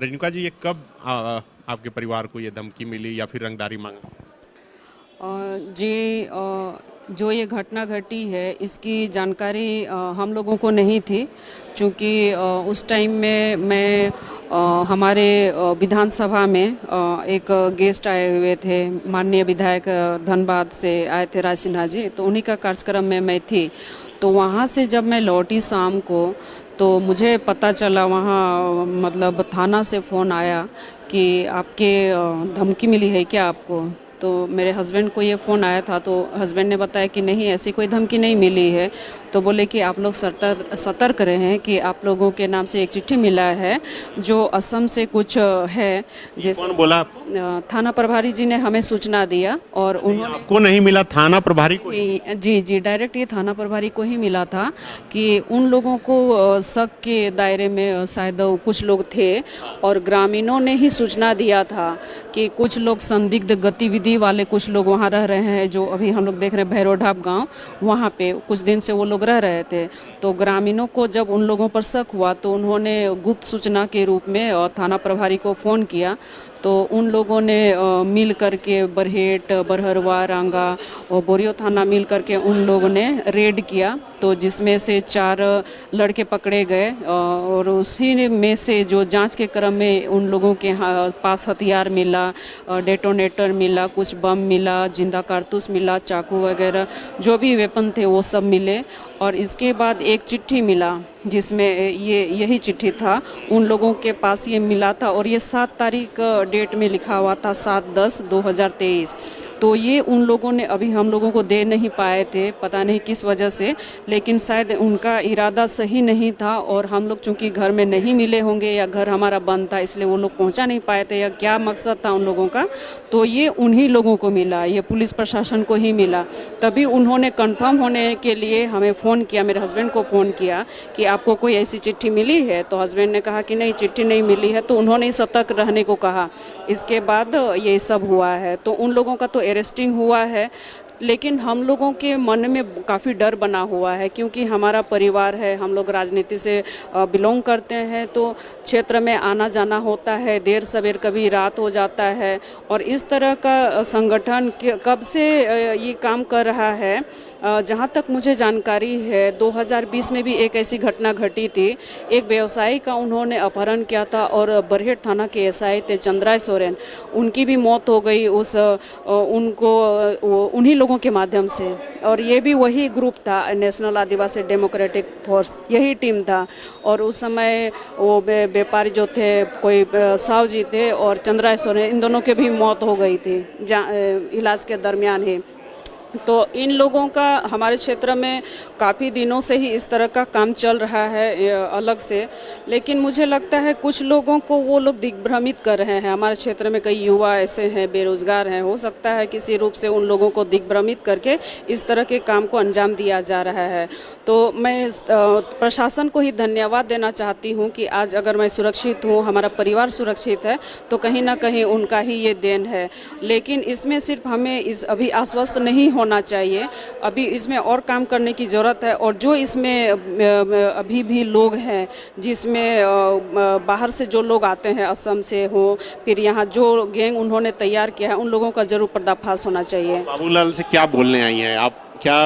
रेणुका जी, ये कब आपके परिवार को ये धमकी मिली या फिर रंगदारी मांगा? जी, जो ये घटना घटी है इसकी जानकारी हम लोगों को नहीं थी, क्योंकि उस टाइम में मैं हमारे विधानसभा में एक गेस्ट आए हुए थे, माननीय विधायक धनबाद से आए थे राज सिन्हा जी, तो उन्हीं का कार्यक्रम में मैं थी। तो वहाँ से जब मैं लौटी शाम को, तो मुझे पता चला, वहाँ मतलब थाना से फ़ोन आया कि आपके धमकी मिली है क्या आपको। तो मेरे हस्बैंड को ये फ़ोन आया था, तो हस्बैंड ने बताया कि नहीं, ऐसी कोई धमकी नहीं मिली है। तो बोले कि आप लोग सतर्क रहें कि आप लोगों के नाम से एक चिट्ठी मिला है जो असम से कुछ है। जैसे कौन बोला? थाना प्रभारी जी ने हमें सूचना दिया और उन्होंने आपको नहीं मिला, थाना प्रभारी को? जी जी, डायरेक्ट ये थाना प्रभारी को ही मिला था कि उन लोगों को शक के दायरे में शायद कुछ लोग थे, और ग्रामीणों ने ही सूचना दिया था कि कुछ लोग संदिग्ध गतिविधि वाले कुछ लोग वहाँ रह रहे हैं, जो अभी हम लोग देख रहे हैं भैरोढाप गांव, वहाँ पे कुछ दिन से वो लोग रह रहे थे। तो ग्रामीणों को जब उन लोगों पर शक हुआ तो उन्होंने गुप्त सूचना के रूप में और थाना प्रभारी को फ़ोन किया। तो उन लोगों ने मिल करके बरहेट, बरहरवा, रांगा और बोरियो थाना मिल करके उन लोगों ने रेड किया, तो जिसमें से 4 लड़के पकड़े गए, और उसी में से जो जांच के क्रम में उन लोगों के पास हथियार मिला, डेटोनेटर मिला, कुछ बम मिला, जिंदा कारतूस मिला, चाकू वगैरह जो भी वेपन थे वो सब मिले। और इसके बाद एक चिट्ठी मिला जिसमें यही चिट्ठी था, उन लोगों के पास ये मिला था, और ये 7 तारीख डेट में लिखा हुआ था, 7/10/2023। तो ये उन लोगों ने अभी हम लोगों को दे नहीं पाए थे, पता नहीं किस वजह से, लेकिन शायद उनका इरादा सही नहीं था, और हम लोग चूंकि घर में नहीं मिले होंगे या घर हमारा बंद था, इसलिए वो लोग पहुंचा नहीं पाए थे, या क्या मकसद था उन लोगों का। तो ये उन्हीं लोगों को मिला, ये पुलिस प्रशासन को ही मिला। तभी उन्होंने कंफर्म होने के लिए हमें फ़ोन किया, मेरे हस्बैंड को फ़ोन किया कि आपको कोई ऐसी चिट्ठी मिली है। तो हस्बैंड ने कहा कि नहीं, चिट्ठी नहीं मिली है, तो उन्होंने सतर्क रहने को कहा। इसके बाद ये सब हुआ है। तो उन लोगों का तो अरेस्टिंग हुआ है, लेकिन हम लोगों के मन में काफ़ी डर बना हुआ है, क्योंकि हमारा परिवार है, हम लोग राजनीति से बिलोंग करते हैं, तो क्षेत्र में आना जाना होता है, देर सवेर कभी रात हो जाता है। और इस तरह का संगठन कब से ये काम कर रहा है, जहाँ तक मुझे जानकारी है 2020 में भी एक ऐसी घटना घटी थी। एक व्यवसायी का उन्होंने अपहरण किया था, और बरहेट थाना के एसआई थे चंद्राय सोरेन, उनकी भी मौत हो गई उनको उन्हीं लोगों के माध्यम से। और ये भी वही ग्रुप था, नेशनल आदिवासी डेमोक्रेटिक फोर्स, यही टीम था। और उस समय वो व्यापारी जो थे, कोई साव जी थे और चंद्राय सोरेन, इन दोनों की भी मौत हो गई थी इलाज के दरमियान ही। तो इन लोगों का हमारे क्षेत्र में काफ़ी दिनों से ही इस तरह का काम चल रहा है अलग से, लेकिन मुझे लगता है कुछ लोगों को वो लोग दिग्भ्रमित कर रहे हैं। हमारे क्षेत्र में कई युवा ऐसे हैं, बेरोजगार हैं, हो सकता है किसी रूप से उन लोगों को दिग्भ्रमित करके इस तरह के काम को अंजाम दिया जा रहा है। तो मैं प्रशासन को ही धन्यवाद देना चाहती हूँ कि आज अगर मैं सुरक्षित हूँ, हमारा परिवार सुरक्षित है, तो कहीं ना कहीं उनका ही ये देन है। लेकिन इसमें सिर्फ हमें अभी आश्वस्त नहीं होना चाहिए, अभी इसमें और काम करने की ज़रूरत है। और जो इसमें अभी भी लोग हैं, जिसमें बाहर से जो लोग आते हैं, असम से हो, फिर यहाँ जो गैंग उन्होंने तैयार किया है, उन लोगों का जरूर पर्दाफाश होना चाहिए। बाबूलाल से क्या बोलने आई हैं आप? क्या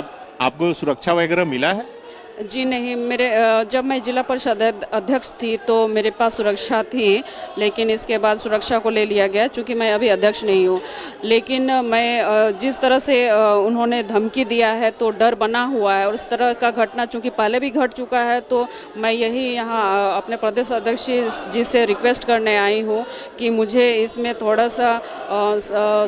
आपको सुरक्षा वगैरह मिला है? जी नहीं, मेरे जब मैं जिला परिषद अध्यक्ष थी तो मेरे पास सुरक्षा थी, लेकिन इसके बाद सुरक्षा को ले लिया गया, चूँकि मैं अभी अध्यक्ष नहीं हूँ। लेकिन मैं जिस तरह से उन्होंने धमकी दिया है तो डर बना हुआ है, और इस तरह का घटना चूँकि पहले भी घट चुका है, तो मैं यही यहाँ अपने प्रदेश अध्यक्ष जी से रिक्वेस्ट करने आई हूँ कि मुझे इसमें थोड़ा सा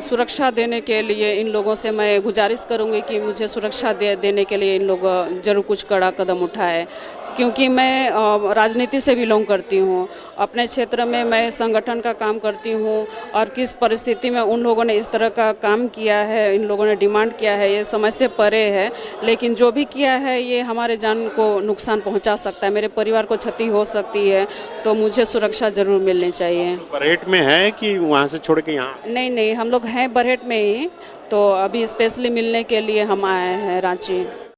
सुरक्षा देने के लिए इन लोगों से मैं गुजारिश करूँगी कि मुझे सुरक्षा देने के लिए इन लोग जरूर कुछ कड़ा कदम उठाए, क्योंकि मैं राजनीति से बिलोंग करती हूँ। अपने क्षेत्र में मैं संगठन का काम करती हूँ, और किस परिस्थिति में उन लोगों ने इस तरह का काम किया है, इन लोगों ने डिमांड किया है, ये समझ से परे है। लेकिन जो भी किया है ये हमारे जान को नुकसान पहुँचा सकता है, मेरे परिवार को क्षति हो सकती है, तो मुझे सुरक्षा जरूर मिलनी चाहिए। बरहेट में है कि वहाँ से छोड़ के यहाँ? नहीं नहीं, हम लोग हैं बरहेट में ही, तो अभी स्पेशली मिलने के लिए हम आए हैं रांची।